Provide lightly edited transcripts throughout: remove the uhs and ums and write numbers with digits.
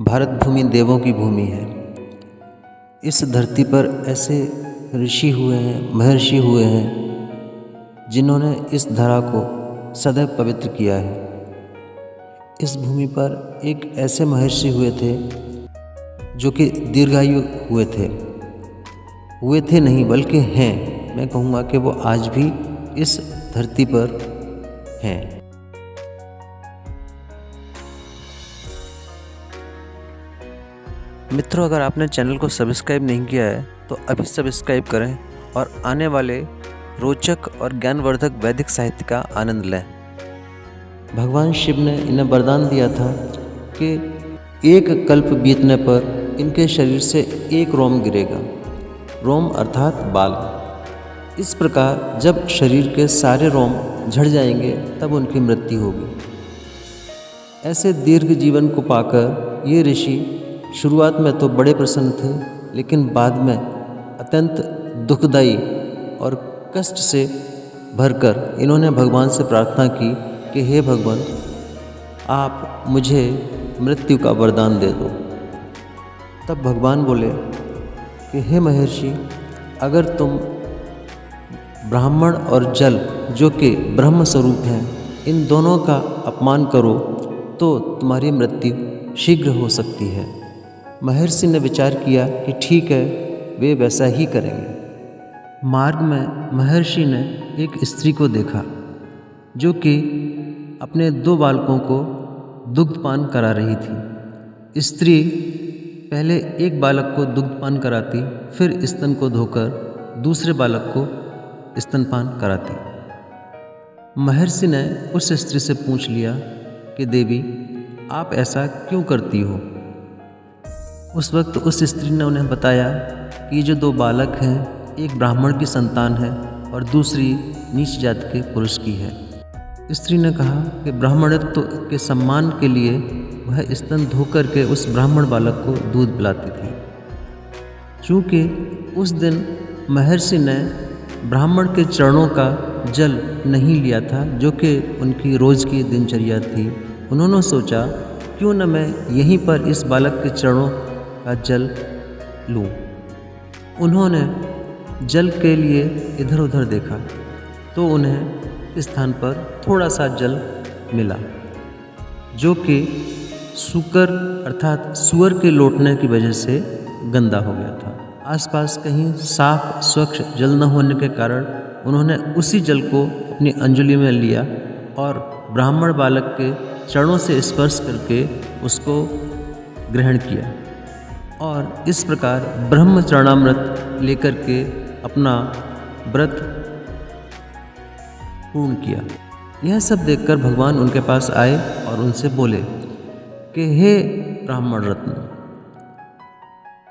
भारत भूमि देवों की भूमि है। इस धरती पर ऐसे ऋषि हुए हैं, महर्षि हुए हैं, जिन्होंने इस धरा को सदैव पवित्र किया है। इस भूमि पर एक ऐसे महर्षि हुए थे जो कि दीर्घायु हुए थे नहीं बल्कि हैं। मैं कहूँगा कि वो आज भी इस धरती पर हैं। मित्रों, अगर आपने चैनल को सब्सक्राइब नहीं किया है तो अभी सब्सक्राइब करें और आने वाले रोचक और ज्ञानवर्धक वैदिक साहित्य का आनंद लें। भगवान शिव ने इन्हें वरदान दिया था कि एक कल्प बीतने पर इनके शरीर से एक रोम गिरेगा। रोम अर्थात बाल। इस प्रकार जब शरीर के सारे रोम झड़ जाएंगे तब उनकी मृत्यु होगी। ऐसे दीर्घ जीवन को पाकर ये ऋषि शुरुआत में तो बड़े प्रसन्न थे, लेकिन बाद में अत्यंत दुखदायी और कष्ट से भरकर इन्होंने भगवान से प्रार्थना की कि हे भगवान, आप मुझे मृत्यु का वरदान दे दो। तब भगवान बोले कि हे महर्षि, अगर तुम ब्राह्मण और जल जो कि ब्रह्म स्वरूप हैं, इन दोनों का अपमान करो तो तुम्हारी मृत्यु शीघ्र हो सकती है। महर्षि ने विचार किया कि ठीक है, वे वैसा ही करेंगे। मार्ग में महर्षि ने एक स्त्री को देखा जो कि अपने 2 बालकों को दुग्धपान करा रही थी। स्त्री पहले एक बालक को दुग्धपान कराती, फिर स्तन को धोकर दूसरे बालक को स्तनपान कराती। महर्षि ने उस स्त्री से पूछ लिया कि देवी, आप ऐसा क्यों करती हो? उस वक्त उस स्त्री ने उन्हें बताया कि ये जो 2 बालक हैं, एक ब्राह्मण की संतान है और दूसरी नीच जाति के पुरुष की है। स्त्री ने कहा कि ब्राह्मणत्व के सम्मान के लिए वह स्तन धोकर के उस ब्राह्मण बालक को दूध पिलाती थी। चूँकि उस दिन महर्षि ने ब्राह्मण के चरणों का जल नहीं लिया था, जो कि उनकी रोज़ की दिनचर्या थी, उन्होंने सोचा क्यों न मैं यहीं पर इस बालक के चरणों का जल लूँ। उन्होंने जल के लिए इधर उधर देखा तो उन्हें इस स्थान पर थोड़ा सा जल मिला, जो कि सूकर अर्थात सुअर के लौटने की वजह से गंदा हो गया था। आसपास कहीं साफ स्वच्छ जल न होने के कारण उन्होंने उसी जल को अपनी अंजलि में लिया और ब्राह्मण बालक के चरणों से स्पर्श करके उसको ग्रहण किया और इस प्रकार ब्रह्म चरणामृत लेकर के अपना व्रत पूर्ण किया। यह सब देखकर भगवान उनके पास आए और उनसे बोले कि हे ब्राह्मण रत्न,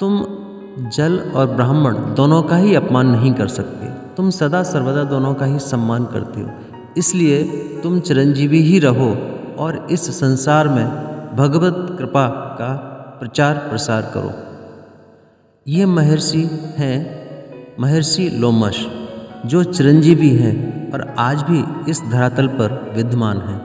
तुम जल और ब्राह्मण दोनों का ही अपमान नहीं कर सकते। तुम सदा सर्वदा दोनों का ही सम्मान करते हो, इसलिए तुम चिरंजीवी ही रहो और इस संसार में भगवत कृपा का प्रचार प्रसार करो। ये महर्षि हैं महर्षि लोमश, जो चिरंजीवी हैं और आज भी इस धरातल पर विद्यमान हैं।